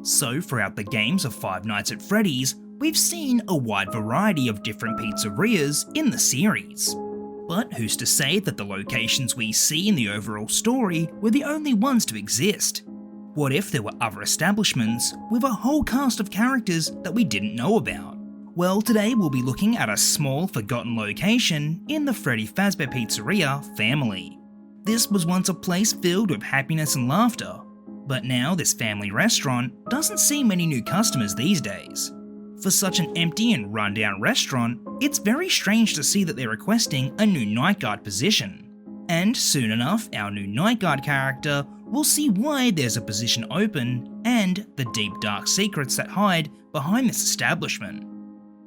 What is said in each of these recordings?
So throughout the games of Five Nights at Freddy's, we've seen a wide variety of different pizzerias in the series. But who's to say that the locations we see in the overall story were the only ones to exist? What if there were other establishments with a whole cast of characters that we didn't know about? Well, today we'll be looking at a small forgotten location in the Freddy Fazbear Pizzeria family. This was once a place filled with happiness and laughter, but now this family restaurant doesn't see many new customers these days. For such an empty and rundown restaurant, it's very strange to see that they're requesting a new night guard position. And soon enough, our new night guard character will see why there's a position open and the deep dark secrets that hide behind this establishment.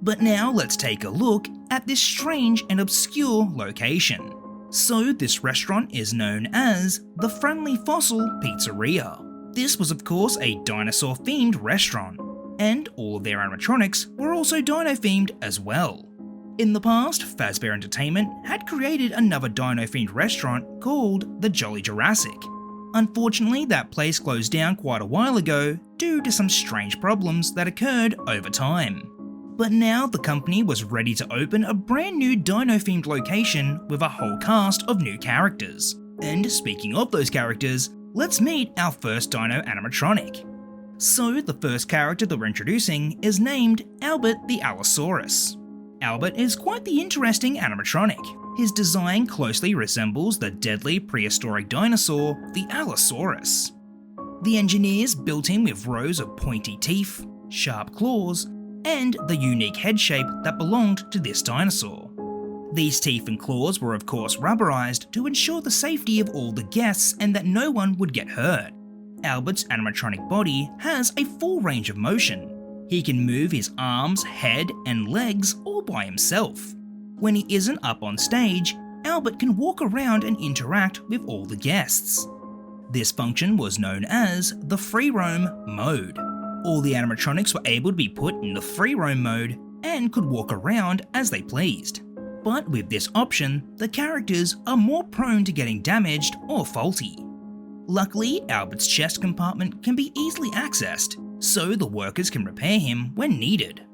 But now let's take a look at this strange and obscure location. So this restaurant is known as the Friendly Fossil Pizzeria. This was of course a dinosaur themed restaurant, and all of their animatronics were also dino themed as well. In the past, Fazbear Entertainment had created another dino themed restaurant called the Jolly Jurassic. Unfortunately, that place closed down quite a while ago due to some strange problems that occurred over time. But now the company was ready to open a brand new dino-themed location with a whole cast of new characters. And speaking of those characters, let's meet our first dino animatronic. So the first character that we're introducing is named Albert the Allosaurus. Albert is quite the interesting animatronic. His design closely resembles the deadly prehistoric dinosaur, the Allosaurus. The engineers built him with rows of pointy teeth, sharp claws, and the unique head shape that belonged to this dinosaur. These teeth and claws were of course rubberized to ensure the safety of all the guests and that no one would get hurt. Albert's animatronic body has a full range of motion. He can move his arms, head, and legs all by himself. When he isn't up on stage, Albert can walk around and interact with all the guests. This function was known as the free roam mode. All the animatronics were able to be put in the free roam mode and could walk around as they pleased. But with this option, the characters are more prone to getting damaged or faulty. Luckily, Albert's chest compartment can be easily accessed, so the workers can repair him when needed.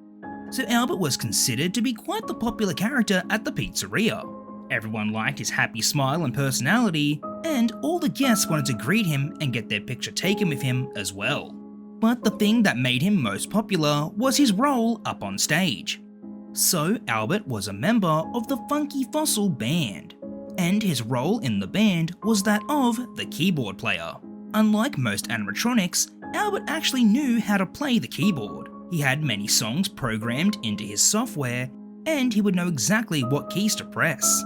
So Albert was considered to be quite the popular character at the pizzeria. Everyone liked his happy smile and personality, and all the guests wanted to greet him and get their picture taken with him as well. But the thing that made him most popular was his role up on stage. So Albert was a member of the Funky Fossil band, and his role in the band was that of the keyboard player. Unlike most animatronics, Albert actually knew how to play the keyboard. He had many songs programmed into his software, and he would know exactly what keys to press.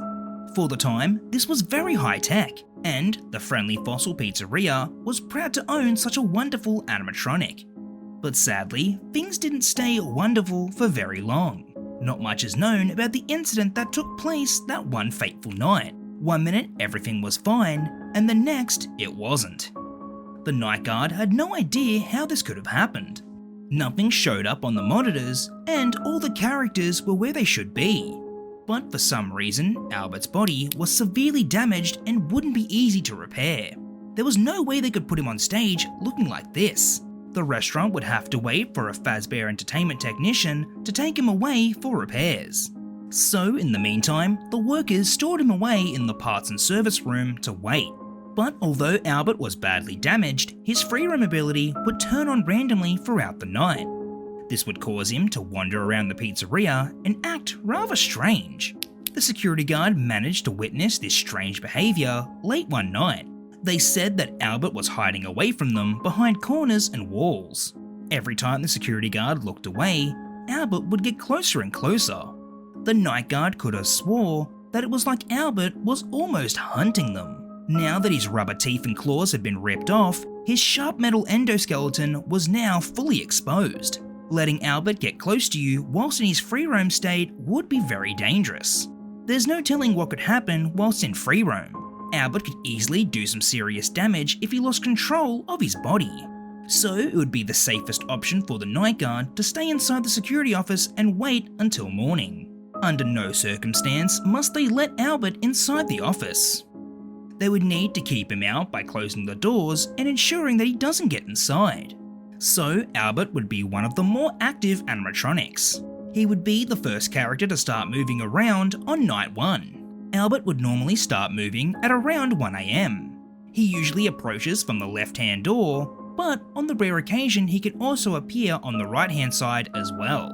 For the time, this was very high tech, and the Friendly Fossil Pizzeria was proud to own such a wonderful animatronic. But sadly, things didn't stay wonderful for very long. Not much is known about the incident that took place that one fateful night. One minute everything was fine, and the next it wasn't. The night guard had no idea how this could have happened. Nothing showed up on the monitors, and all the characters were where they should be. But for some reason, Albert's body was severely damaged and wouldn't be easy to repair. There was no way they could put him on stage looking like this. The restaurant would have to wait for a Fazbear Entertainment technician to take him away for repairs. So in the meantime, the workers stored him away in the parts and service room to wait. But although Albert was badly damaged, his free roam ability would turn on randomly throughout the night. This would cause him to wander around the pizzeria and act rather strange. The security guard managed to witness this strange behaviour late one night. They said that Albert was hiding away from them behind corners and walls. Every time the security guard looked away, Albert would get closer and closer. The night guard could have swore that it was like Albert was almost hunting them. Now that his rubber teeth and claws had been ripped off, his sharp metal endoskeleton was now fully exposed. Letting Albert get close to you whilst in his free roam state would be very dangerous. There's no telling what could happen whilst in free roam. Albert could easily do some serious damage if he lost control of his body. So it would be the safest option for the night guard to stay inside the security office and wait until morning. Under no circumstance must they let Albert inside the office. They would need to keep him out by closing the doors and ensuring that he doesn't get inside. So Albert would be one of the more active animatronics. He would be the first character to start moving around on night 1. Albert would normally start moving at around 1 AM. He usually approaches from the left-hand door, but on the rare occasion he can also appear on the right-hand side as well.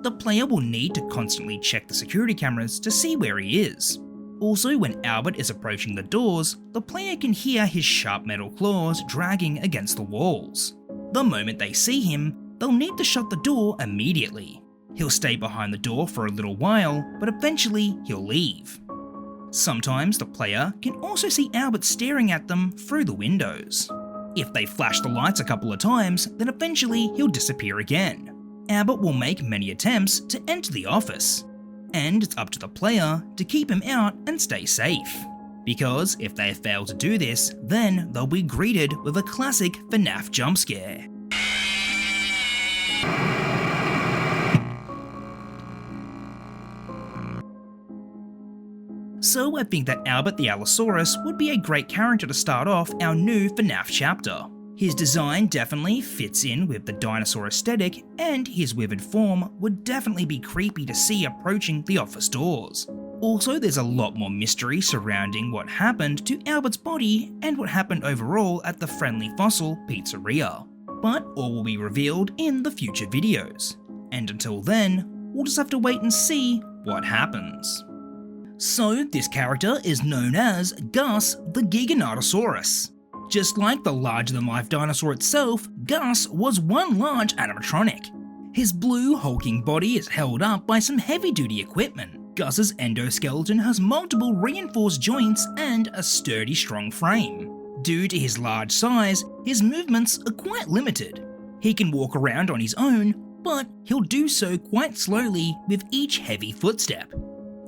The player will need to constantly check the security cameras to see where he is. Also, when Albert is approaching the doors, the player can hear his sharp metal claws dragging against the walls. The moment they see him, they'll need to shut the door immediately. He'll stay behind the door for a little while, but eventually he'll leave. Sometimes the player can also see Albert staring at them through the windows. If they flash the lights a couple of times, then eventually he'll disappear again. Albert will make many attempts to enter the office, and it's up to the player to keep him out and stay safe. Because if they fail to do this, then they'll be greeted with a classic FNAF jump scare. So I think that Albert the Allosaurus would be a great character to start off our new FNAF chapter. His design definitely fits in with the dinosaur aesthetic, and his withered form would definitely be creepy to see approaching the office doors. Also, there's a lot more mystery surrounding what happened to Albert's body and what happened overall at the Friendly Fossil Pizzeria. But all will be revealed in the future videos. And until then, we'll just have to wait and see what happens. So this character is known as Gus the Gigonatosaurus. Just like the larger-than-life dinosaur itself, Gus was one large animatronic. His blue, hulking body is held up by some heavy-duty equipment. Gus's endoskeleton has multiple reinforced joints and a sturdy, strong frame. Due to his large size, his movements are quite limited. He can walk around on his own, but he'll do so quite slowly with each heavy footstep.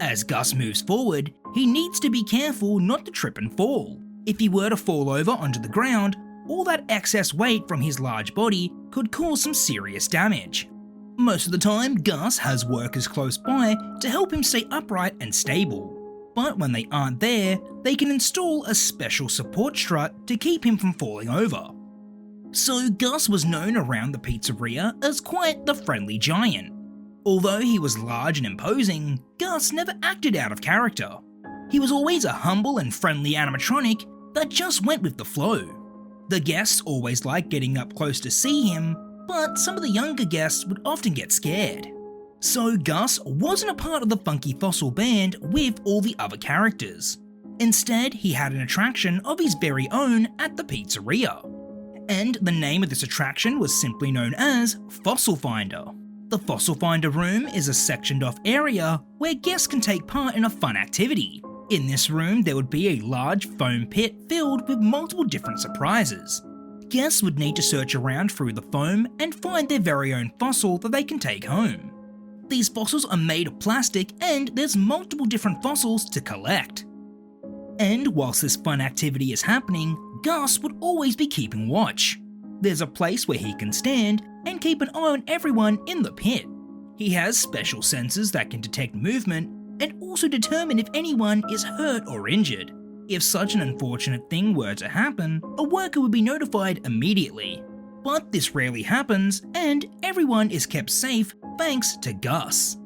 As Gus moves forward, he needs to be careful not to trip and fall. If he were to fall over onto the ground, all that excess weight from his large body could cause some serious damage. Most of the time, Gus has workers close by to help him stay upright and stable. But when they aren't there, they can install a special support strut to keep him from falling over. So Gus was known around the pizzeria as quite the friendly giant. Although he was large and imposing, Gus never acted out of character. He was always a humble and friendly animatronic that just went with the flow. The guests always liked getting up close to see him, but some of the younger guests would often get scared. So Gus wasn't a part of the Funky Fossil band with all the other characters. Instead, he had an attraction of his very own at the pizzeria. And the name of this attraction was simply known as Fossil Finder. The Fossil Finder room is a sectioned off area where guests can take part in a fun activity. In this room, there would be a large foam pit filled with multiple different surprises. Guests would need to search around through the foam and find their very own fossil that they can take home. These fossils are made of plastic and there's multiple different fossils to collect. And whilst this fun activity is happening, Gus would always be keeping watch. There's a place where he can stand and keep an eye on everyone in the pit. He has special sensors that can detect movement and also determine if anyone is hurt or injured. If such an unfortunate thing were to happen, a worker would be notified immediately. But this rarely happens, and everyone is kept safe thanks to Gus.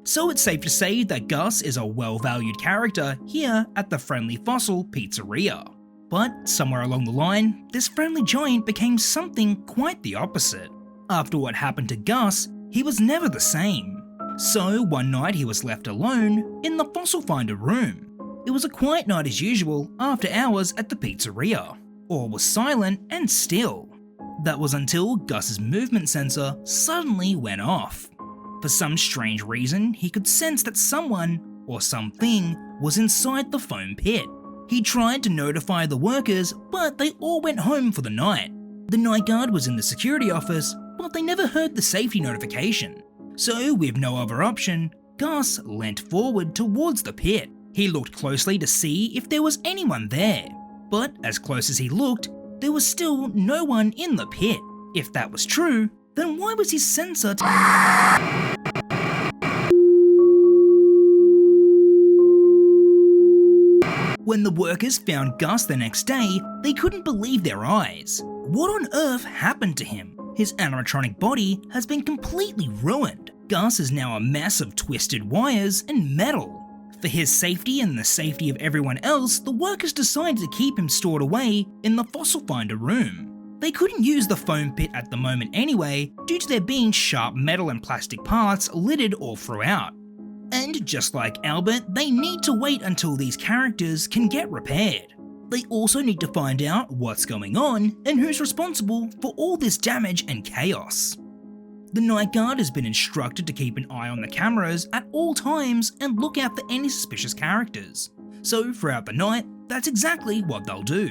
So it's safe to say that Gus is a well-valued character here at the Friendly Fossil Pizzeria. But somewhere along the line, this friendly giant became something quite the opposite. After what happened to Gus, he was never the same. So one night he was left alone in the Fossil Finder room. It was a quiet night as usual after hours at the pizzeria. All was silent and still. That was until Gus's movement sensor suddenly went off. For some strange reason, he could sense that someone or something was inside the foam pit. He tried to notify the workers, but they all went home for the night. The night guard was in the security office, but they never heard the safety notification. So, with no other option, Gus leant forward towards the pit. He looked closely to see if there was anyone there, but as close as he looked, there was still no one in the pit. If that was true, then why was his sensor When the workers found Gus the next day, they couldn't believe their eyes. What on earth happened to him? His animatronic body has been completely ruined. Gus is now a mess of twisted wires and metal. For his safety and the safety of everyone else, the workers decided to keep him stored away in the fossil finder room. They couldn't use the foam pit at the moment anyway, due to there being sharp metal and plastic parts littered all throughout. And just like Albert, they need to wait until these characters can get repaired. They also need to find out what's going on and who's responsible for all this damage and chaos. The night guard has been instructed to keep an eye on the cameras at all times and look out for any suspicious characters. So throughout the night, that's exactly what they'll do.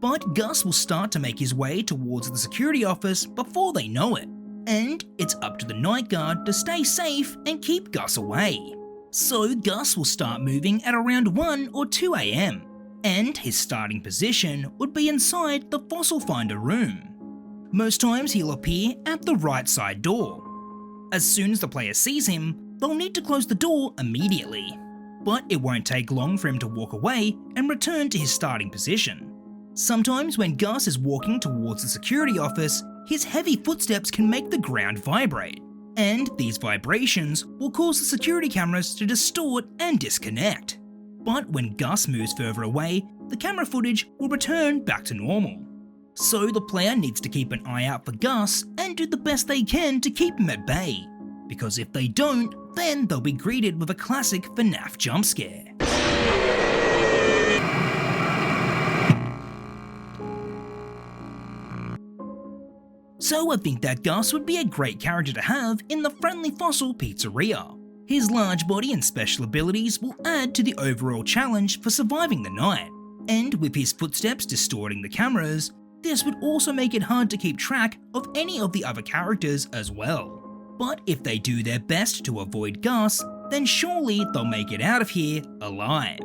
But Gus will start to make his way towards the security office before they know it. And it's up to the night guard to stay safe and keep Gus away. So Gus will start moving at around 1 or 2 AM. And his starting position would be inside the fossil finder room. Most times he'll appear at the right side door. As soon as the player sees him, they'll need to close the door immediately. But it won't take long for him to walk away and return to his starting position. Sometimes when Gus is walking towards the security office, his heavy footsteps can make the ground vibrate. And these vibrations will cause the security cameras to distort and disconnect. But when Gus moves further away, the camera footage will return back to normal. So the player needs to keep an eye out for Gus and do the best they can to keep him at bay, because if they don't, then they'll be greeted with a classic FNAF jump scare. So I think that Gus would be a great character to have in the Friendly Fossil Pizzeria. His large body and special abilities will add to the overall challenge for surviving the night, and with his footsteps distorting the cameras, this would also make it hard to keep track of any of the other characters as well. But if they do their best to avoid Gus, then surely they'll make it out of here alive.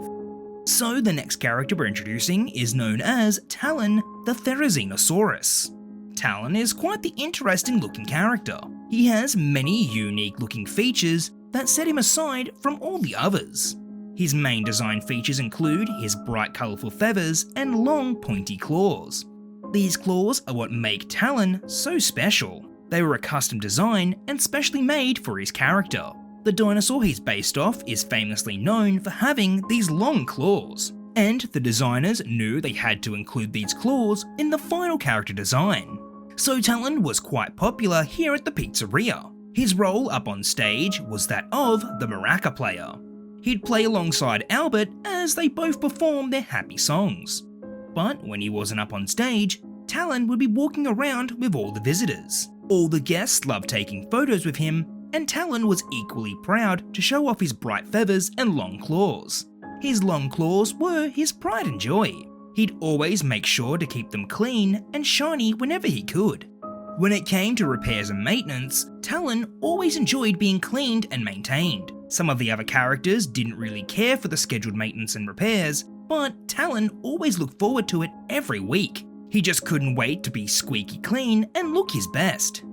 So the next character we're introducing is known as Talon the Therainosaurus. Talon is quite the interesting looking character. He has many unique looking features that set him aside from all the others. His main design features include his bright colourful feathers and long pointy claws. These claws are what make Talon so special. They were a custom design and specially made for his character. The dinosaur he's based off is famously known for having these long claws, and the designers knew they had to include these claws in the final character design. So Talon was quite popular here at the pizzeria. His role up on stage was that of the maraca player. He'd play alongside Albert as they both performed their happy songs. But when he wasn't up on stage, Talon would be walking around with all the visitors. All the guests loved taking photos with him, and Talon was equally proud to show off his bright feathers and long claws. His long claws were his pride and joy. He'd always make sure to keep them clean and shiny whenever he could. When it came to repairs and maintenance, Talon always enjoyed being cleaned and maintained. Some of the other characters didn't really care for the scheduled maintenance and repairs, but Talon always looked forward to it every week. He just couldn't wait to be squeaky clean and look his best.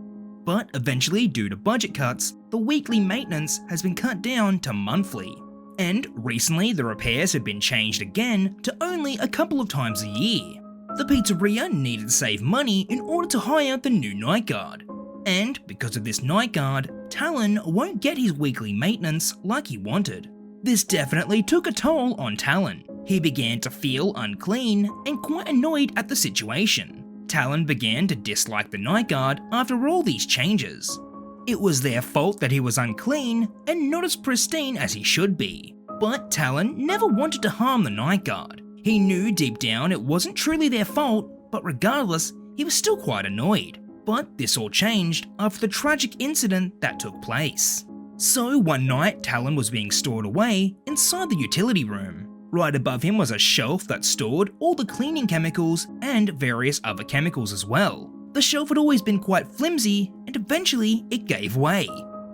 But eventually, due to budget cuts, the weekly maintenance has been cut down to monthly. And recently the repairs have been changed again to only a couple of times a year. The pizzeria needed to save money in order to hire the new night guard. And because of this night guard, Talon won't get his weekly maintenance like he wanted. This definitely took a toll on Talon. He began to feel unclean and quite annoyed at the situation. Talon began to dislike the night guard after all these changes. It was their fault that he was unclean and not as pristine as he should be. But Talon never wanted to harm the night guard. He knew deep down it wasn't truly their fault, but regardless, he was still quite annoyed. But this all changed after the tragic incident that took place. So one night, Talon was being stored away inside the utility room. Right above him was a shelf that stored all the cleaning chemicals and various other chemicals as well. The shelf had always been quite flimsy and eventually it gave way.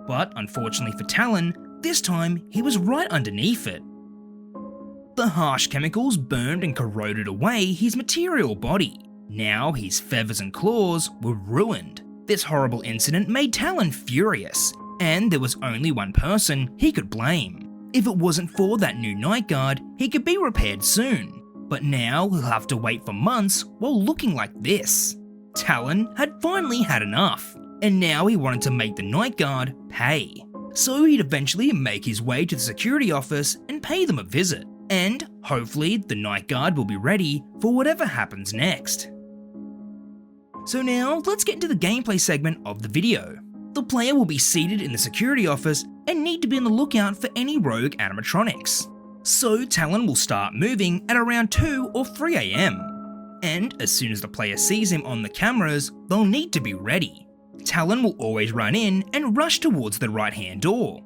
But unfortunately for Talon, this time he was right underneath it. The harsh chemicals burned and corroded away his material body. Now his feathers and claws were ruined. This horrible incident made Talon furious, and there was only one person he could blame. If it wasn't for that new night guard, he could be repaired soon. But now he'll have to wait for months while looking like this. Talon had finally had enough, and now he wanted to make the night guard pay. So he'd eventually make his way to the security office and pay them a visit, and hopefully the night guard will be ready for whatever happens next. So now let's get into the gameplay segment of the video. The player will be seated in the security office and need to be on the lookout for any rogue animatronics. So Talon will start moving at around 2 or 3 AM, and as soon as the player sees him on the cameras, they'll need to be ready. Talon will always run in and rush towards the right-hand door.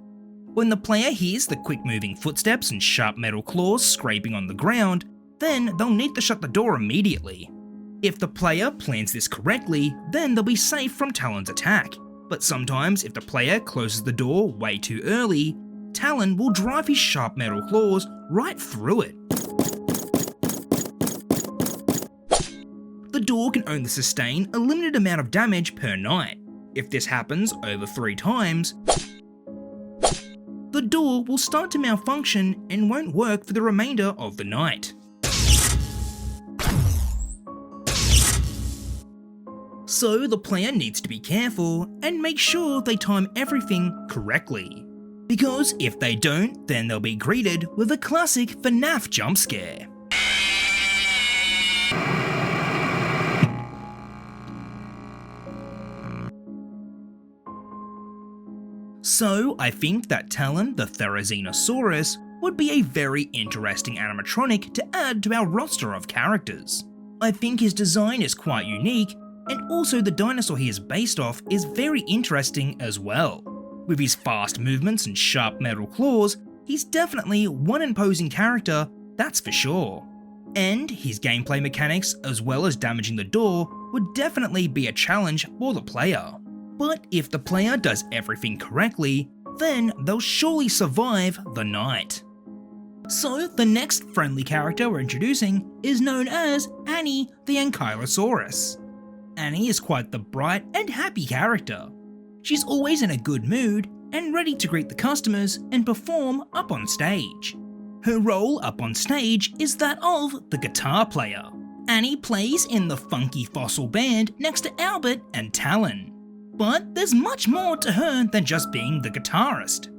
When the player hears the quick-moving footsteps and sharp metal claws scraping on the ground, then they'll need to shut the door immediately. If the player plans this correctly, then they'll be safe from Talon's attack, but sometimes if the player closes the door way too early, Talon will drive his sharp metal claws right through it. The door can only sustain a limited amount of damage per night. If this happens over 3 times, the door will start to malfunction and won't work for the remainder of the night. So the player needs to be careful and make sure they time everything correctly. Because if they don't, then they'll be greeted with a classic FNAF jump scare. So I think that Talon the Therainosaurus would be a very interesting animatronic to add to our roster of characters. I think his design is quite unique, and also the dinosaur he is based off is very interesting as well. With his fast movements and sharp metal claws, he's definitely one imposing character, that's for sure. And his gameplay mechanics as well as damaging the door would definitely be a challenge for the player. But if the player does everything correctly, then they'll surely survive the night. So the next friendly character we're introducing is known as Annie the Ankyosaurus. Annie is quite the bright and happy character. She's always in a good mood and ready to greet the customers and perform up on stage. Her role up on stage is that of the guitar player. Annie plays in the Funky Fossil band next to Albert and Talon. But there's much more to her than just being the guitarist.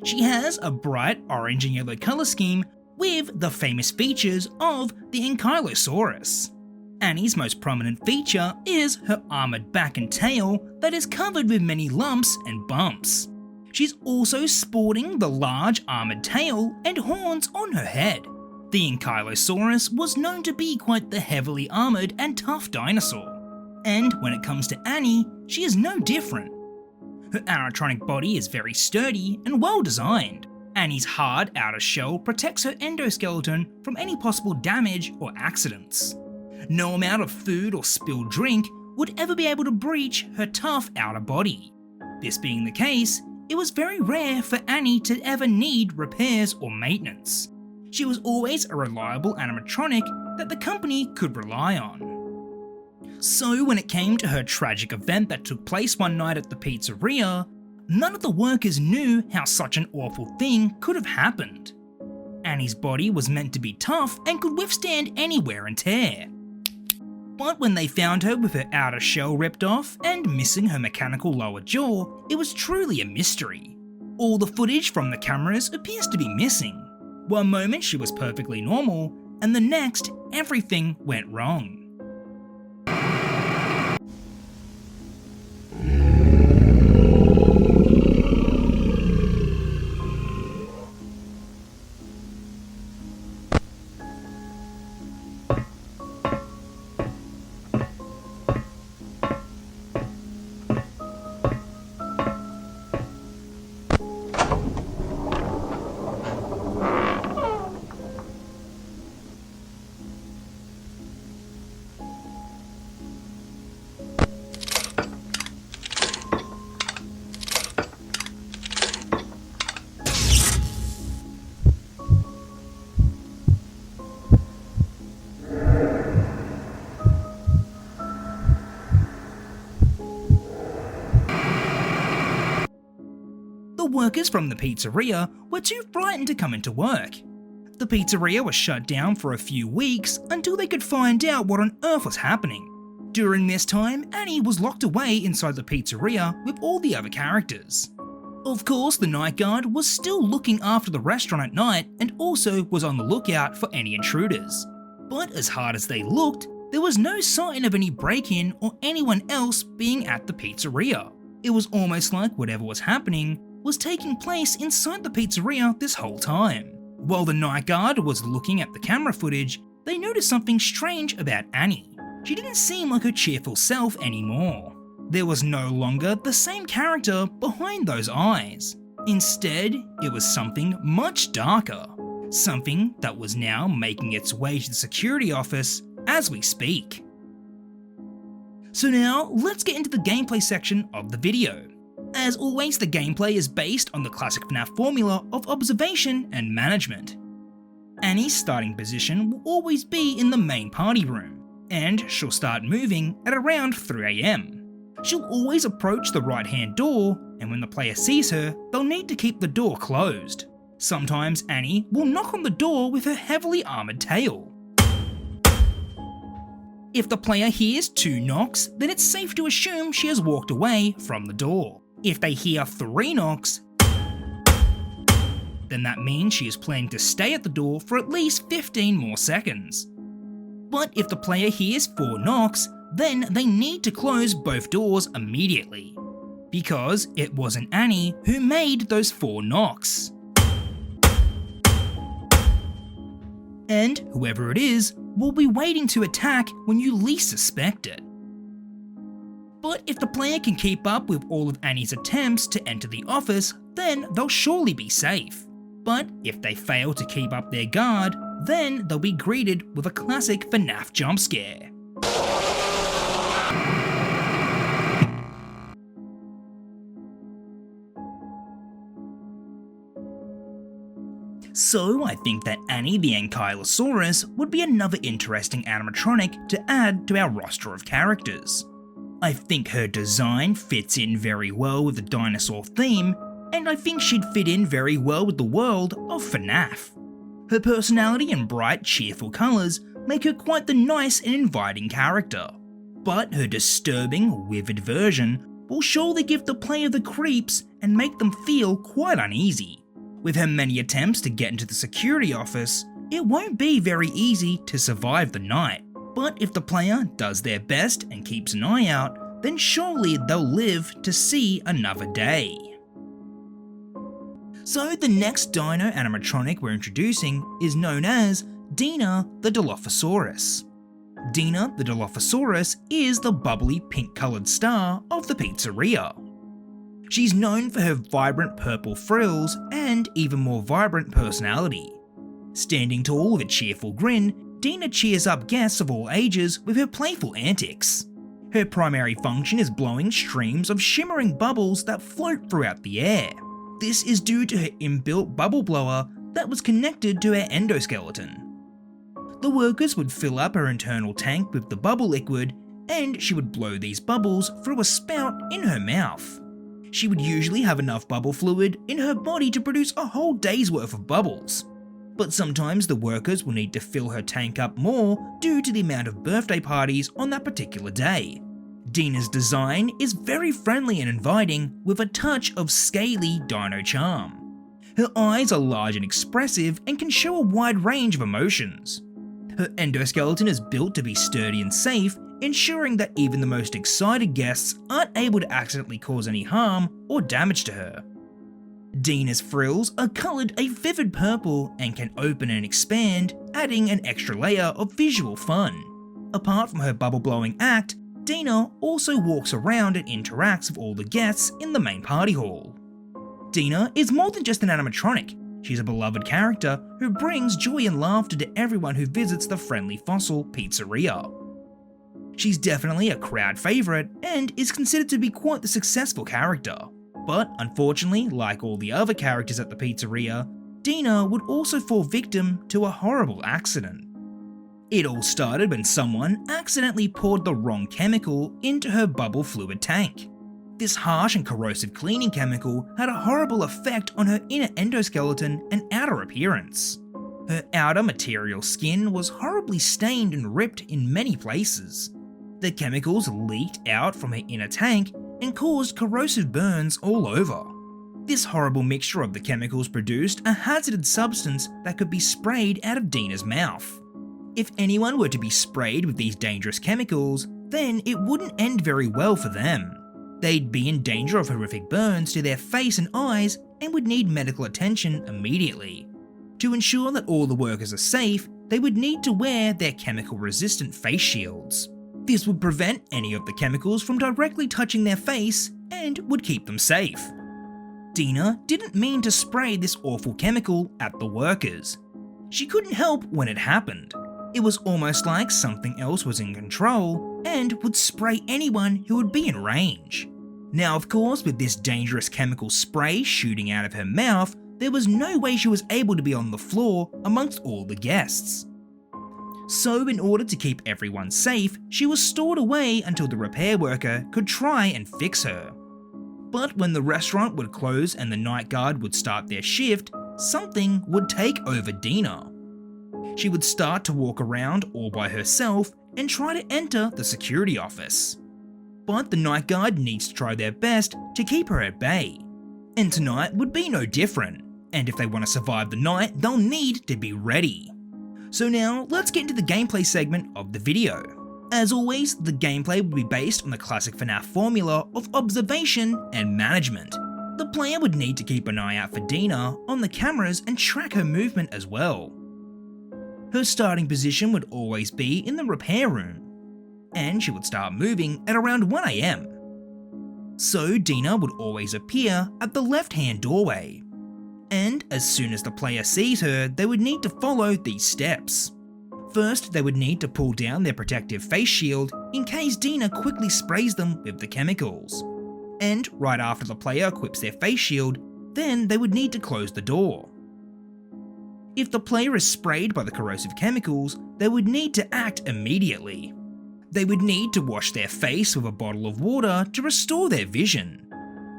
She has a bright orange and yellow colour scheme with the famous features of the Ankyosaurus. Annie's most prominent feature is her armoured back and tail that is covered with many lumps and bumps. She's also sporting the large armoured tail and horns on her head. The Ankyosaurus was known to be quite the heavily armoured and tough dinosaur. And when it comes to Annie, she is no different. Her animatronic body is very sturdy and well designed. Annie's hard outer shell protects her endoskeleton from any possible damage or accidents. No amount of food or spilled drink would ever be able to breach her tough outer body. This being the case, it was very rare for Annie to ever need repairs or maintenance. She was always a reliable animatronic that the company could rely on. So when it came to her tragic event that took place one night at the pizzeria, none of the workers knew how such an awful thing could have happened. Annie's body was meant to be tough and could withstand any wear and tear. But when they found her with her outer shell ripped off and missing her mechanical lower jaw, it was truly a mystery. All the footage from the cameras appears to be missing. One moment she was perfectly normal, and the next, everything went wrong. The workers from the pizzeria were too frightened to come into work. The pizzeria was shut down for a few weeks until they could find out what on earth was happening. During this time, Annie was locked away inside the pizzeria with all the other characters. Of course, the night guard was still looking after the restaurant at night and also was on the lookout for any intruders. But as hard as they looked, there was no sign of any break-in or anyone else being at the pizzeria. It was almost like whatever was happening was taking place inside the pizzeria this whole time. While the night guard was looking at the camera footage, they noticed something strange about Annie. She didn't seem like her cheerful self anymore. There was no longer the same character behind those eyes. Instead, it was something much darker. Something that was now making its way to the security office as we speak. So now, let's get into the gameplay section of the video. As always, the gameplay is based on the classic FNAF formula of observation and management. Annie's starting position will always be in the main party room, and she'll start moving at around 3 AM. She'll always approach the right-hand door, and when the player sees her, they'll need to keep the door closed. Sometimes Annie will knock on the door with her heavily armoured tail. If the player hears 2 knocks, then it's safe to assume she has walked away from the door. If they hear 3 knocks, then that means she is planning to stay at the door for at least 15 more seconds. But if the player hears 4 knocks, then they need to close both doors immediately, because it wasn't Annie who made those 4 knocks. And whoever it is will be waiting to attack when you least suspect it. But if the player can keep up with all of Annie's attempts to enter the office, then they'll surely be safe. But if they fail to keep up their guard, then they'll be greeted with a classic FNAF jump scare. So I think that Annie the Ankyosaurus would be another interesting animatronic to add to our roster of characters. I think her design fits in very well with the dinosaur theme, and I think she'd fit in very well with the world of FNAF. Her personality and bright, cheerful colours make her quite the nice and inviting character, but her disturbing, vivid version will surely give the player the creeps and make them feel quite uneasy. With her many attempts to get into the security office, it won't be very easy to survive the night, but if the player does their best and keeps an eye out, then surely they'll live to see another day. So the next dino animatronic we're introducing is known as Dena the Dilophosaurus. Dena the Dilophosaurus is the bubbly pink-coloured star of the pizzeria. She's known for her vibrant purple frills and even more vibrant personality. Standing tall with a cheerful grin, Dena cheers up guests of all ages with her playful antics. Her primary function is blowing streams of shimmering bubbles that float throughout the air. This is due to her inbuilt bubble blower that was connected to her endoskeleton. The workers would fill up her internal tank with the bubble liquid, and she would blow these bubbles through a spout in her mouth. She would usually have enough bubble fluid in her body to produce a whole day's worth of bubbles. But sometimes the workers will need to fill her tank up more due to the amount of birthday parties on that particular day. Dena's design is very friendly and inviting with a touch of scaly dino charm. Her eyes are large and expressive and can show a wide range of emotions. Her endoskeleton is built to be sturdy and safe, ensuring that even the most excited guests aren't able to accidentally cause any harm or damage to her. Dena's frills are coloured a vivid purple and can open and expand, adding an extra layer of visual fun. Apart from her bubble blowing act, Dena also walks around and interacts with all the guests in the main party hall. Dena is more than just an animatronic. She's a beloved character who brings joy and laughter to everyone who visits the Friendly Fossil Pizzeria. She's definitely a crowd favourite and is considered to be quite the successful character. But unfortunately, like all the other characters at the pizzeria, Dena would also fall victim to a horrible accident. It all started when someone accidentally poured the wrong chemical into her bubble fluid tank. This harsh and corrosive cleaning chemical had a horrible effect on her inner endoskeleton and outer appearance. Her outer material skin was horribly stained and ripped in many places. The chemicals leaked out from her inner tank and caused corrosive burns all over. This horrible mixture of the chemicals produced a hazardous substance that could be sprayed out of Dena's mouth. If anyone were to be sprayed with these dangerous chemicals, then it wouldn't end very well for them. They'd be in danger of horrific burns to their face and eyes and would need medical attention immediately. To ensure that all the workers are safe, they would need to wear their chemical-resistant face shields. This would prevent any of the chemicals from directly touching their face and would keep them safe. Dena didn't mean to spray this awful chemical at the workers. She couldn't help when it happened. It was almost like something else was in control and would spray anyone who would be in range. Now, of course, with this dangerous chemical spray shooting out of her mouth, there was no way she was able to be on the floor amongst all the guests. So, in order to keep everyone safe, she was stored away until the repair worker could try and fix her. But when the restaurant would close and the night guard would start their shift, something would take over Dena. She would start to walk around all by herself and try to enter the security office. But the night guard needs to try their best to keep her at bay. And tonight would be no different, and if they want to survive the night, they'll need to be ready. So now, let's get into the gameplay segment of the video. As always, the gameplay will be based on the classic FNAF formula of observation and management. The player would need to keep an eye out for Dena on the cameras and track her movement as well. Her starting position would always be in the repair room, and she would start moving at around 1 AM. So Dena would always appear at the left-hand doorway, and as soon as the player sees her, they would need to follow these steps. First, they would need to pull down their protective face shield in case Dena quickly sprays them with the chemicals. And right after the player equips their face shield, then they would need to close the door. If the player is sprayed by the corrosive chemicals, they would need to act immediately. They would need to wash their face with a bottle of water to restore their vision.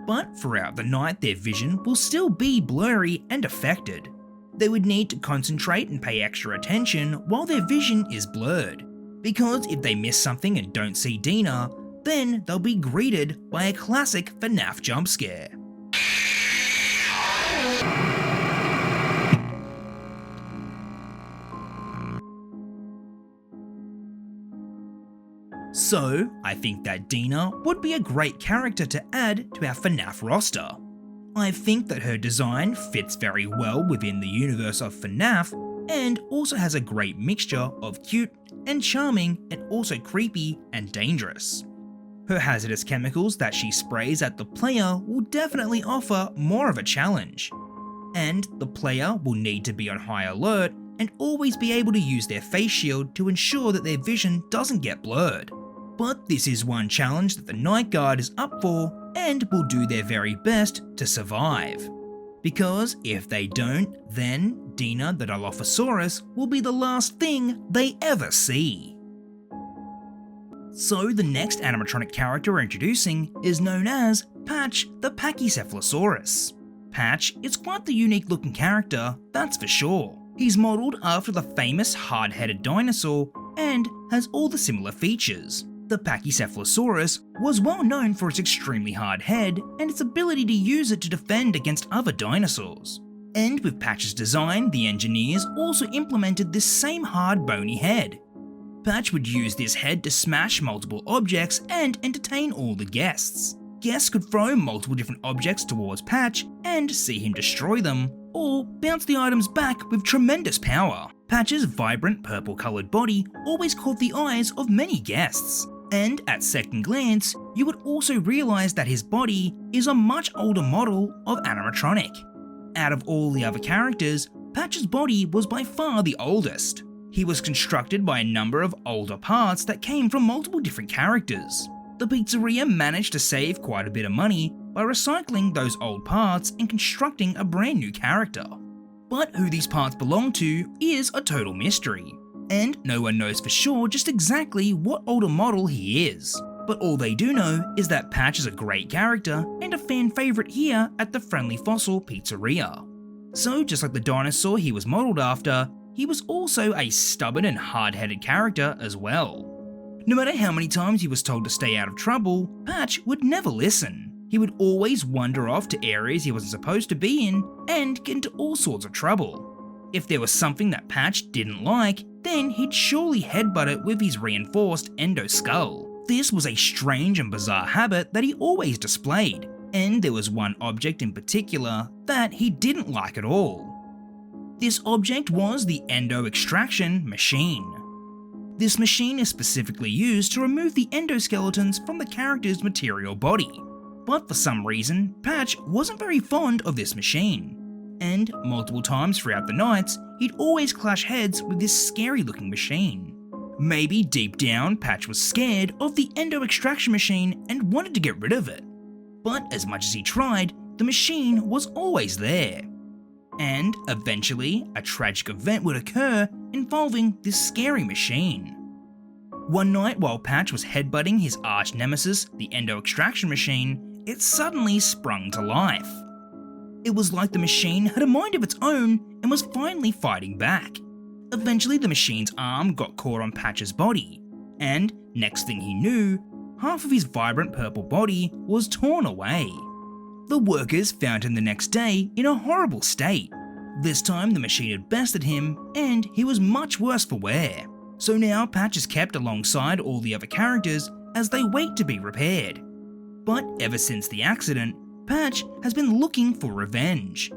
But throughout the night, their vision will still be blurry and affected. They would need to concentrate and pay extra attention while their vision is blurred, because if they miss something and don't see Dena, then they'll be greeted by a classic FNAF jump scare. So, I think that Dena would be a great character to add to our FNAF roster. I think that her design fits very well within the universe of FNAF and also has a great mixture of cute and charming and also creepy and dangerous. Her hazardous chemicals that she sprays at the player will definitely offer more of a challenge, and the player will need to be on high alert and always be able to use their face shield to ensure that their vision doesn't get blurred. But this is one challenge that the Night Guard is up for and will do their very best to survive. Because if they don't, then Dena the Dilophosaurus will be the last thing they ever see. So the next animatronic character we're introducing is known as Patch the Pachycephalosaurus. Patch is quite the unique looking character, that's for sure. He's modelled after the famous hard-headed dinosaur and has all the similar features. The Pachycephalosaurus was well known for its extremely hard head and its ability to use it to defend against other dinosaurs. And with Patch's design, the engineers also implemented this same hard bony head. Patch would use this head to smash multiple objects and entertain all the guests. Guests could throw multiple different objects towards Patch and see him destroy them, or bounce the items back with tremendous power. Patch's vibrant purple-coloured body always caught the eyes of many guests. And at second glance, you would also realise that his body is a much older model of animatronic. Out of all the other characters, Patch's body was by far the oldest. He was constructed by a number of older parts that came from multiple different characters. The pizzeria managed to save quite a bit of money by recycling those old parts and constructing a brand new character. But who these parts belong to is a total mystery, and no one knows for sure just exactly what older model he is. But all they do know is that Patch is a great character and a fan favourite here at the Friendly Fossil Pizzeria. So just like the dinosaur he was modelled after, he was also a stubborn and hard-headed character as well. No matter how many times he was told to stay out of trouble, Patch would never listen. He would always wander off to areas he wasn't supposed to be in and get into all sorts of trouble. If there was something that Patch didn't like, then he'd surely headbutt it with his reinforced endoskull. This was a strange and bizarre habit that he always displayed, and there was one object in particular that he didn't like at all. This object was the endo extraction machine. This machine is specifically used to remove the endoskeletons from the character's material body, but for some reason, Patch wasn't very fond of this machine, and multiple times throughout the nights, he'd always clash heads with this scary looking machine. Maybe deep down, Patch was scared of the endo extraction machine and wanted to get rid of it, but as much as he tried, the machine was always there. And eventually, a tragic event would occur involving this scary machine. One night while Patch was headbutting his arch nemesis, the endo extraction machine, it suddenly sprung to life. It was like the machine had a mind of its own and was finally fighting back. Eventually the machine's arm got caught on Patch's body, and next thing he knew, half of his vibrant purple body was torn away. The workers found him the next day in a horrible state. This time the machine had bested him and he was much worse for wear. So now Patch is kept alongside all the other characters as they wait to be repaired. But ever since the accident, Patch has been looking for revenge.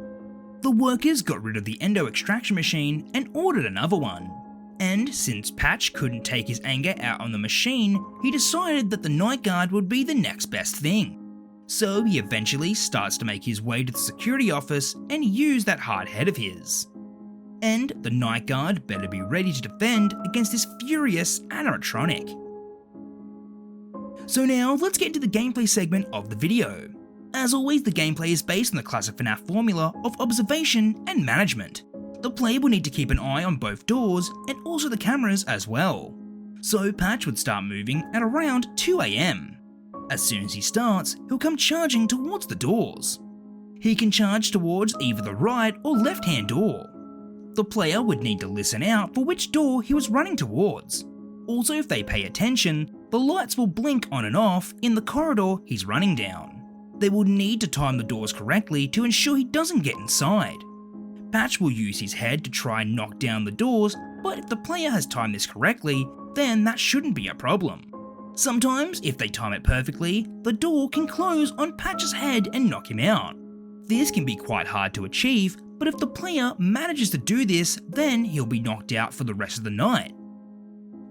The workers got rid of the endo extraction machine and ordered another one. And since Patch couldn't take his anger out on the machine, he decided that the night guard would be the next best thing. So he eventually starts to make his way to the security office and use that hard head of his. And the night guard better be ready to defend against this furious animatronic. So now let's get into the gameplay segment of the video. As always, the gameplay is based on the classic FNAF formula of observation and management. The player will need to keep an eye on both doors and also the cameras as well. So Patch would start moving at around 2 AM. As soon as he starts, he'll come charging towards the doors. He can charge towards either the right or left hand door. The player would need to listen out for which door he was running towards. Also, if they pay attention, the lights will blink on and off in the corridor he's running down. They will need to time the doors correctly to ensure he doesn't get inside. Patch will use his head to try and knock down the doors, but if the player has timed this correctly, then that shouldn't be a problem. Sometimes, if they time it perfectly, the door can close on Patch's head and knock him out. This can be quite hard to achieve, but if the player manages to do this, then he'll be knocked out for the rest of the night.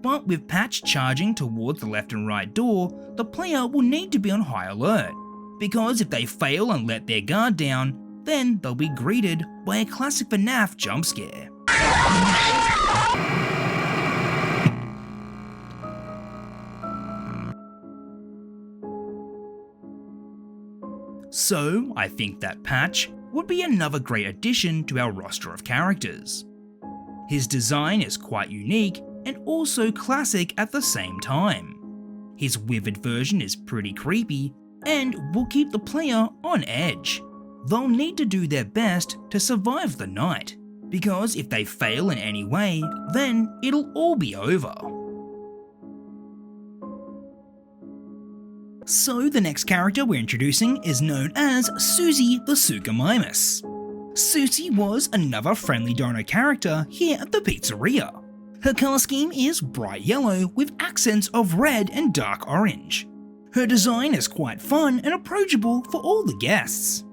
But with Patch charging towards the left and right door, the player will need to be on high alert, because if they fail and let their guard down, then they'll be greeted by a classic FNAF jump scare. So I think that Patch would be another great addition to our roster of characters. His design is quite unique and also classic at the same time. His withered version is pretty creepy and will keep the player on edge. They'll need to do their best to survive the night, because if they fail in any way, then it'll all be over. So the next character we're introducing is known as Suzie the Suchomimus. Suzie was another friendly dino character here at the pizzeria. Her colour scheme is bright yellow with accents of red and dark orange. Her design is quite fun and approachable for all the guests.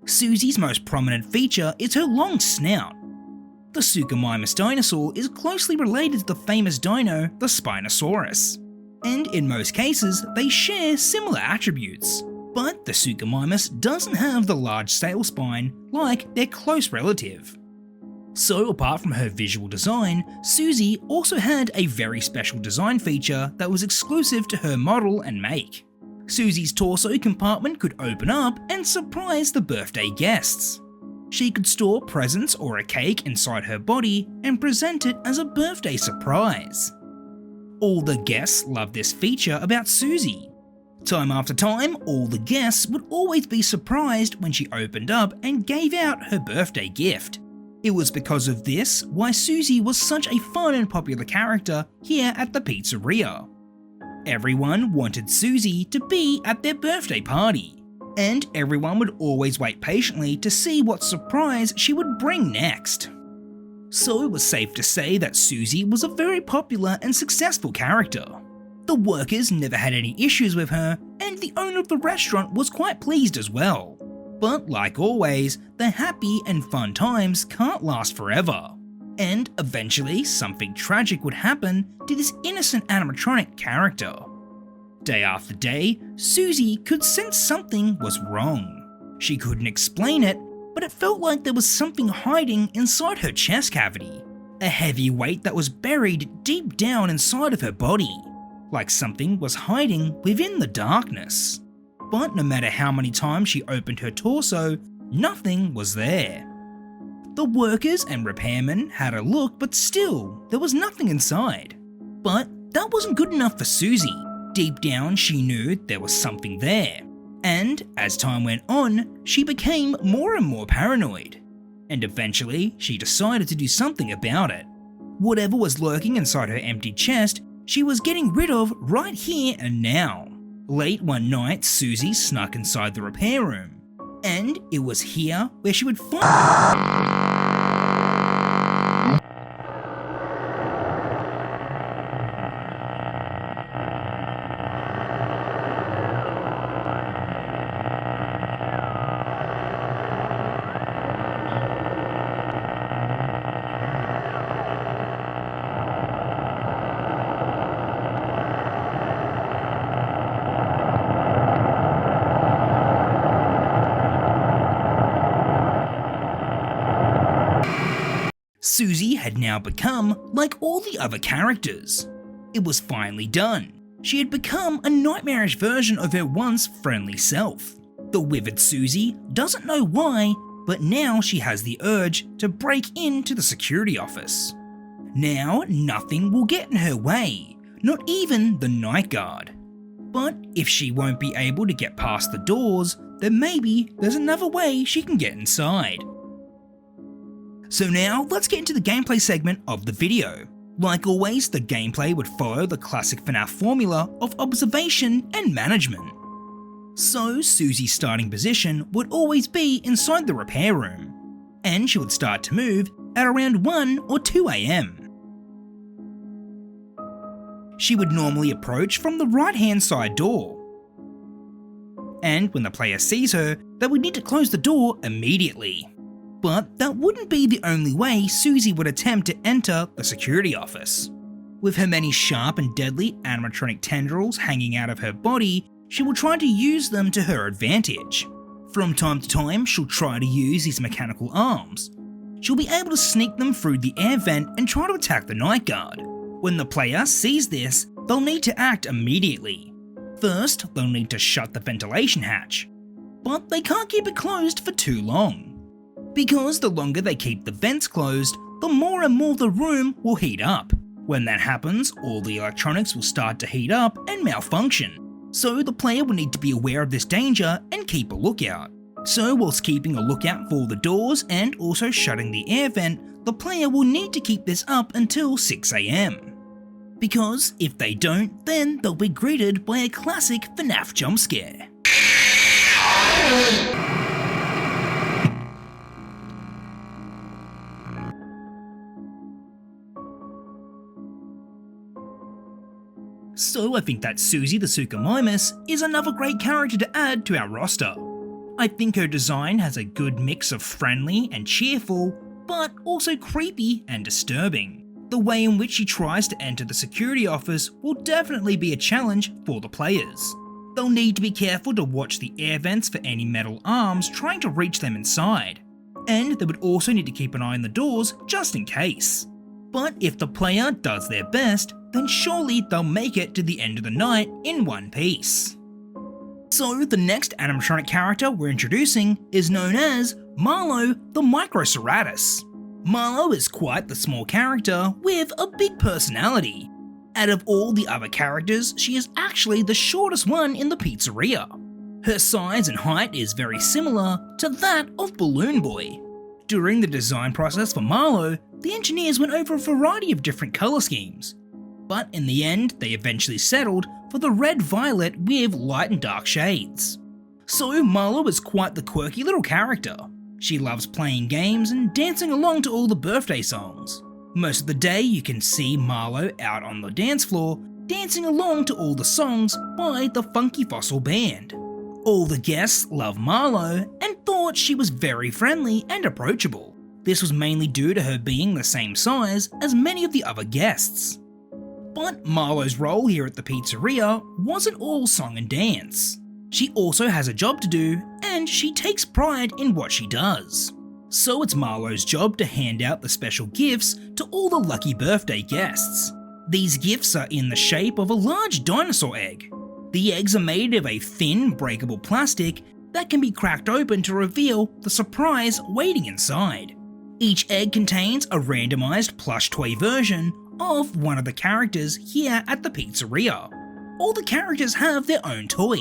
Suzie's most prominent feature is her long snout. The Suchomimus dinosaur is closely related to the famous dino, the Spinosaurus, and in most cases they share similar attributes, but the Suchomimus doesn't have the large sail spine like their close relative. So apart from her visual design, Suzie also had a very special design feature that was exclusive to her model and make. Suzie's torso compartment could open up and surprise the birthday guests. She could store presents or a cake inside her body and present it as a birthday surprise. All the guests loved this feature about Suzie. Time after time, all the guests would always be surprised when she opened up and gave out her birthday gift. It was because of this why Suzie was such a fun and popular character here at the pizzeria. Everyone wanted Suzie to be at their birthday party, and everyone would always wait patiently to see what surprise she would bring next. So it was safe to say that Suzie was a very popular and successful character. The workers never had any issues with her, and the owner of the restaurant was quite pleased as well. But like always, the happy and fun times can't last forever. And eventually something tragic would happen to this innocent animatronic character. Day after day, Suzie could sense something was wrong. She couldn't explain it, but it felt like there was something hiding inside her chest cavity. A heavy weight that was buried deep down inside of her body, like something was hiding within the darkness. But no matter how many times she opened her torso, nothing was there. The workers and repairmen had a look, but still, there was nothing inside. But that wasn't good enough for Suzie. Deep down, she knew there was something there. And as time went on, she became more and more paranoid. And eventually, she decided to do something about it. Whatever was lurking inside her empty chest, she was getting rid of right here and now. Late one night, Suzie snuck inside the repair room. And it was here where she would find... Suzie had now become like all the other characters. It was finally done. She had become a nightmarish version of her once friendly self. The withered Suzie doesn't know why, but now she has the urge to break into the security office. Now nothing will get in her way, not even the night guard. But if she won't be able to get past the doors, then maybe there's another way she can get inside. So now let's get into the gameplay segment of the video. Like always, the gameplay would follow the classic FNAF formula of observation and management. So Suzie's starting position would always be inside the repair room, and she would start to move at around 1 or 2 AM. She would normally approach from the right hand side door. And when the player sees her, they would need to close the door immediately. But that wouldn't be the only way Suzie would attempt to enter the security office. With her many sharp and deadly animatronic tendrils hanging out of her body, she will try to use them to her advantage. From time to time, she'll try to use these mechanical arms. She'll be able to sneak them through the air vent and try to attack the night guard. When the player sees this, they'll need to act immediately. First, they'll need to shut the ventilation hatch, but they can't keep it closed for too long. Because the longer they keep the vents closed, the more and more the room will heat up. When that happens, all the electronics will start to heat up and malfunction. So the player will need to be aware of this danger and keep a lookout. So whilst keeping a lookout for the doors and also shutting the air vent, the player will need to keep this up until 6 AM. Because if they don't, then they'll be greeted by a classic FNAF jump scare. So I think that Suzie the Suchomimus is another great character to add to our roster. I think her design has a good mix of friendly and cheerful, but also creepy and disturbing. The way in which she tries to enter the security office will definitely be a challenge for the players. They'll need to be careful to watch the air vents for any metal arms trying to reach them inside, and they would also need to keep an eye on the doors just in case. But if the player does their best, then surely they'll make it to the end of the night in one piece. So the next animatronic character we're introducing is known as Marlo the Microceratus. Marlo is quite the small character with a big personality. Out of all the other characters, she is actually the shortest one in the pizzeria. Her size and height is very similar to that of Balloon Boy. During the design process for Marlo, the engineers went over a variety of different colour schemes. but in the end they eventually settled for the red violet with light and dark shades. So Marlo is quite the quirky little character. She loves playing games and dancing along to all the birthday songs. Most of the day you can see Marlo out on the dance floor dancing along to all the songs by the Friendly Fossil Band. All the guests love Marlo and thought she was very friendly and approachable. This was mainly due to her being the same size as many of the other guests. But Marlo's role here at the pizzeria wasn't all song and dance. She also has a job to do, and she takes pride in what she does. So it's Marlo's job to hand out the special gifts to all the lucky birthday guests. These gifts are in the shape of a large dinosaur egg. The eggs are made of a thin, breakable plastic that can be cracked open to reveal the surprise waiting inside. Each egg contains a randomized plush toy version of one of the characters here at the pizzeria. All the characters have their own toy.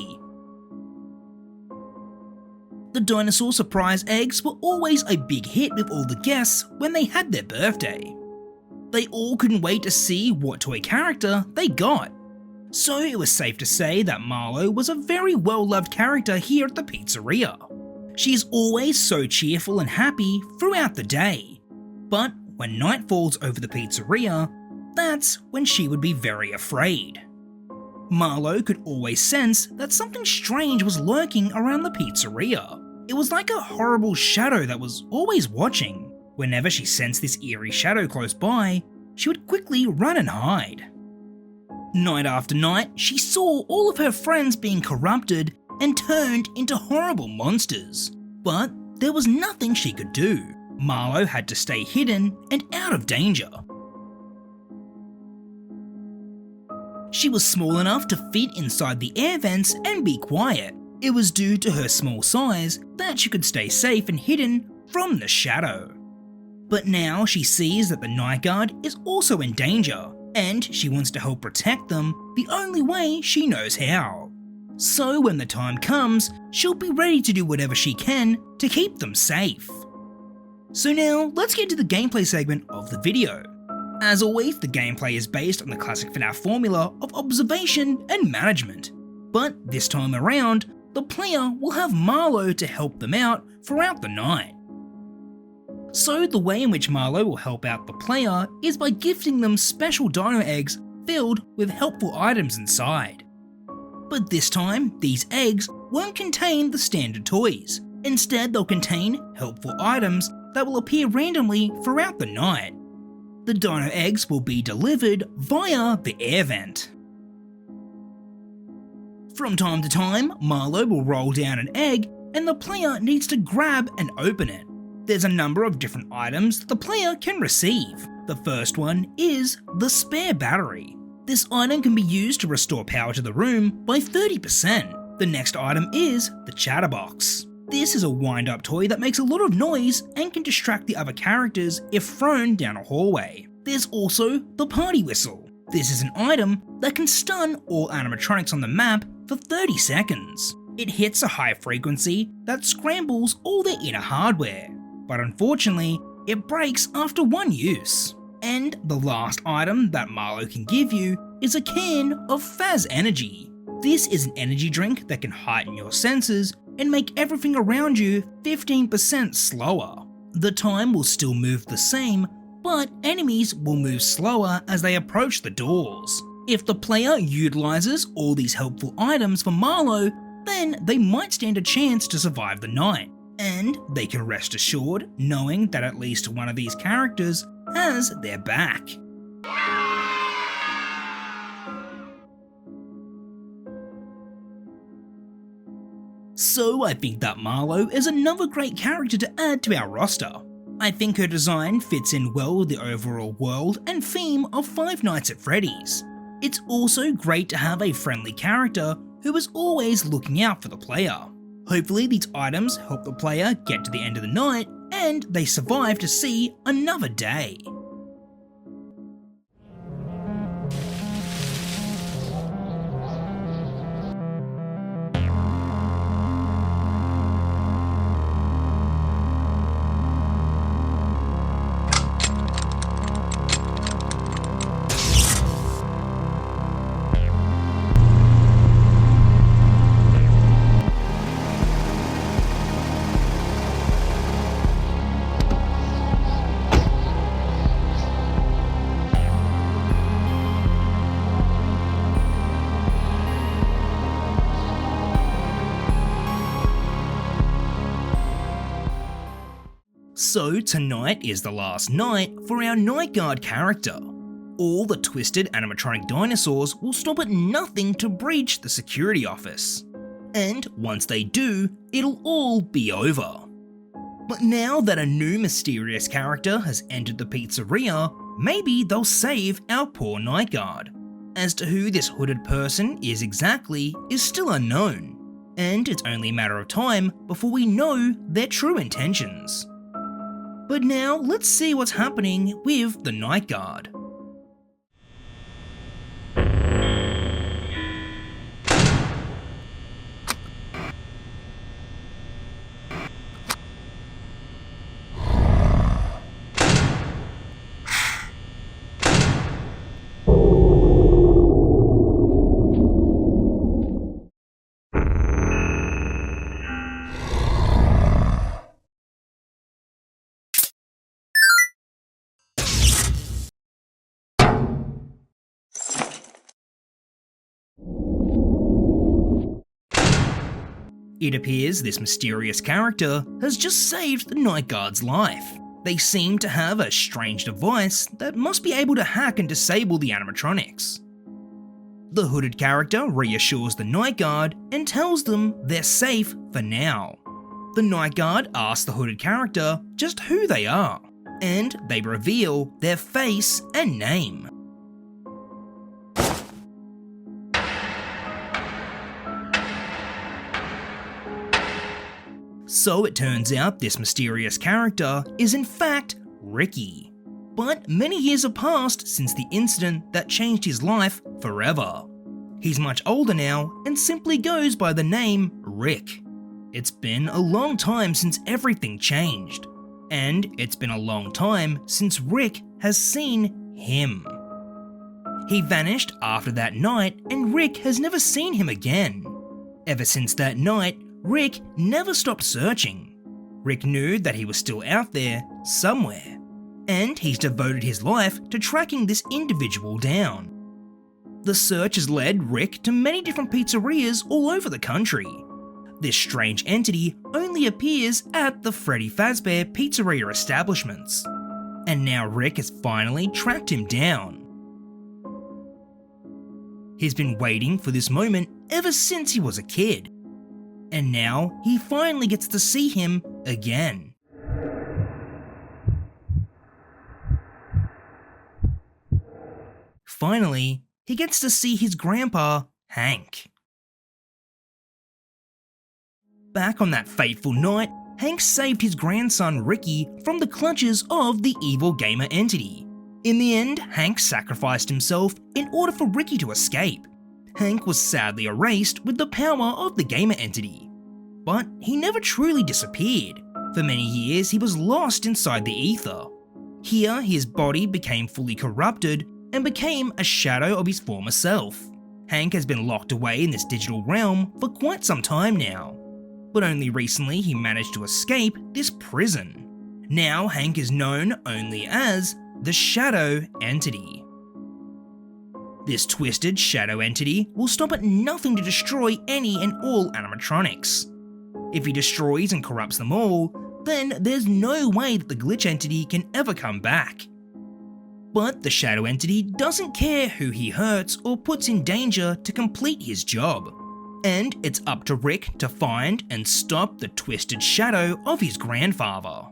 The dinosaur surprise eggs were always a big hit with all the guests when they had their birthday. They all couldn't wait to see what toy character they got. So it was safe to say that Marlo was a very well-loved character here at the pizzeria. She is always so cheerful and happy throughout the day. But when night falls over the pizzeria, that's when she would be very afraid. Marlo could always sense that something strange was lurking around the pizzeria. It was like a horrible shadow that was always watching. Whenever she sensed this eerie shadow close by, she would quickly run and hide. Night after night, she saw all of her friends being corrupted and turned into horrible monsters. But there was nothing she could do. Marlo had to stay hidden and out of danger. She was small enough to fit inside the air vents and be quiet. It was due to her small size that she could stay safe and hidden from the shadow. But now she sees that the night guard is also in danger, and she wants to help protect them the only way she knows how. So when the time comes, she'll be ready to do whatever she can to keep them safe. So now let's get to the gameplay segment of the video. As always, the gameplay is based on the classic FNAF formula of observation and management. But this time around, the player will have Marlo to help them out throughout the night. So the way in which Marlo will help out the player is by gifting them special dino eggs filled with helpful items inside. But this time, these eggs won't contain the standard toys. Instead, they'll contain helpful items that will appear randomly throughout the night. The dino eggs will be delivered via the air vent. From time to time, Marlo will roll down an egg and the player needs to grab and open it. There's a number of different items that the player can receive. The first one is the spare battery. This item can be used to restore power to the room by 30%. The next item is the chatterbox. This is a wind-up toy that makes a lot of noise and can distract the other characters if thrown down a hallway. There's also the party whistle. This is an item that can stun all animatronics on the map for 30 seconds. It hits a high frequency that scrambles all their inner hardware, but unfortunately, it breaks after one use. And the last item that Marlo can give you is a can of Faz Energy. This is an energy drink that can heighten your senses and make everything around you 15% slower. The time will still move the same, but enemies will move slower as they approach the doors. If the player utilizes all these helpful items for Marlo, then they might stand a chance to survive the night. And they can rest assured knowing that at least one of these characters has their back. So I think that Marlo is another great character to add to our roster. I think her design fits in well with the overall world and theme of Five Nights at Freddy's. It's also great to have a friendly character who is always looking out for the player. Hopefully these items help the player get to the end of the night and they survive to see another day. So tonight is the last night for our Night Guard character. All the twisted animatronic dinosaurs will stop at nothing to breach the security office. And once they do, it'll all be over. But now that a new mysterious character has entered the pizzeria, maybe they'll save our poor Night Guard. As to who this hooded person is exactly is still unknown, and it's only a matter of time before we know their true intentions. But now let's see what's happening with the Night Guard. It appears this mysterious character has just saved the Night Guard's life. They seem to have a strange device that must be able to hack and disable the animatronics. The hooded character reassures the Night Guard and tells them they're safe for now. The Night Guard asks the hooded character just who they are, and they reveal their face and name. So it turns out this mysterious character is in fact Ricky. But many years have passed since the incident that changed his life forever. He's much older now and simply goes by the name Rick. It's been a long time since everything changed. And it's been a long time since Rick has seen him. He vanished after that night and Rick has never seen him again. Ever since that night, Rick never stopped searching. Rick knew that he was still out there somewhere, and he's devoted his life to tracking this individual down. The search has led Rick to many different pizzerias all over the country. This strange entity only appears at the Freddy Fazbear pizzeria establishments, and now Rick has finally tracked him down. He's been waiting for this moment ever since he was a kid. And now he finally gets to see him again. Finally, he gets to see his grandpa, Hank. Back on that fateful night, Hank saved his grandson Ricky from the clutches of the evil gamer entity. In the end, Hank sacrificed himself in order for Ricky to escape. Hank was sadly erased with the power of the gamer entity. But he never truly disappeared. For many years he was lost inside the ether. Here his body became fully corrupted and became a shadow of his former self. Hank has been locked away in this digital realm for quite some time now. But only recently he managed to escape this prison. Now Hank is known only as the Shadow Entity. This twisted shadow entity will stop at nothing to destroy any and all animatronics. If he destroys and corrupts them all, then there's no way that the glitch entity can ever come back. But the shadow entity doesn't care who he hurts or puts in danger to complete his job. And it's up to Rick to find and stop the twisted shadow of his grandfather.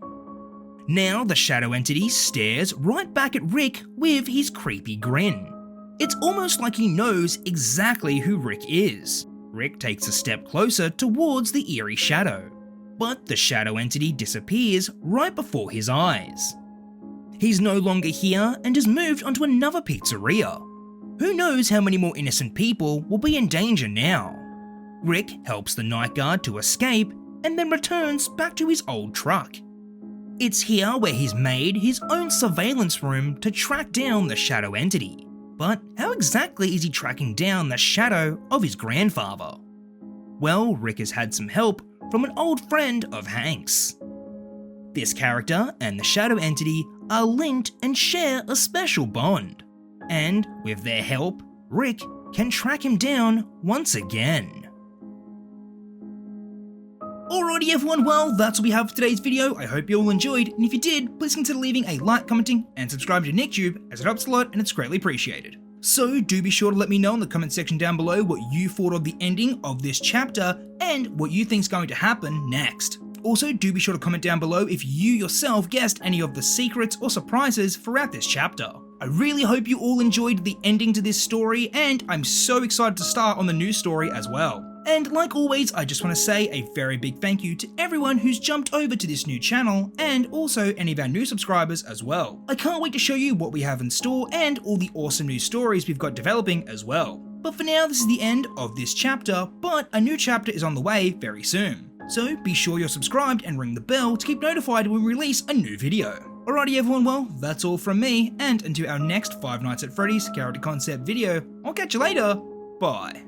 Now the shadow entity stares right back at Rick with his creepy grin. It's almost like he knows exactly who Rick is. Rick takes a step closer towards the eerie shadow, but the shadow entity disappears right before his eyes. He's no longer here and has moved onto another pizzeria. Who knows how many more innocent people will be in danger now? Rick helps the Night Guard to escape and then returns back to his old truck. It's here where he's made his own surveillance room to track down the shadow entity. But how exactly is he tracking down the shadow of his grandfather? Well, Rick has had some help from an old friend of Hank's. This character and the shadow entity are linked and share a special bond. And with their help, Rick can track him down once again. Alrighty everyone, well that's all we have for today's video. I hope you all enjoyed, and if you did, please consider leaving a like, commenting, and subscribing to NickTube, as it helps a lot and it's greatly appreciated. So do be sure to let me know in the comment section down below what you thought of the ending of this chapter, and what you think's going to happen next. Also, do be sure to comment down below if you yourself guessed any of the secrets or surprises throughout this chapter. I really hope you all enjoyed the ending to this story, and I'm so excited to start on the new story as well. And like always, I just want to say a very big thank you to everyone who's jumped over to this new channel, and also any of our new subscribers as well. I can't wait to show you what we have in store and all the awesome new stories we've got developing as well. But for now, this is the end of this chapter, but a new chapter is on the way very soon. So be sure you're subscribed and ring the bell to keep notified when we release a new video. Alrighty everyone, well that's all from me, and until our next Five Nights at Freddy's character concept video, I'll catch you later, bye.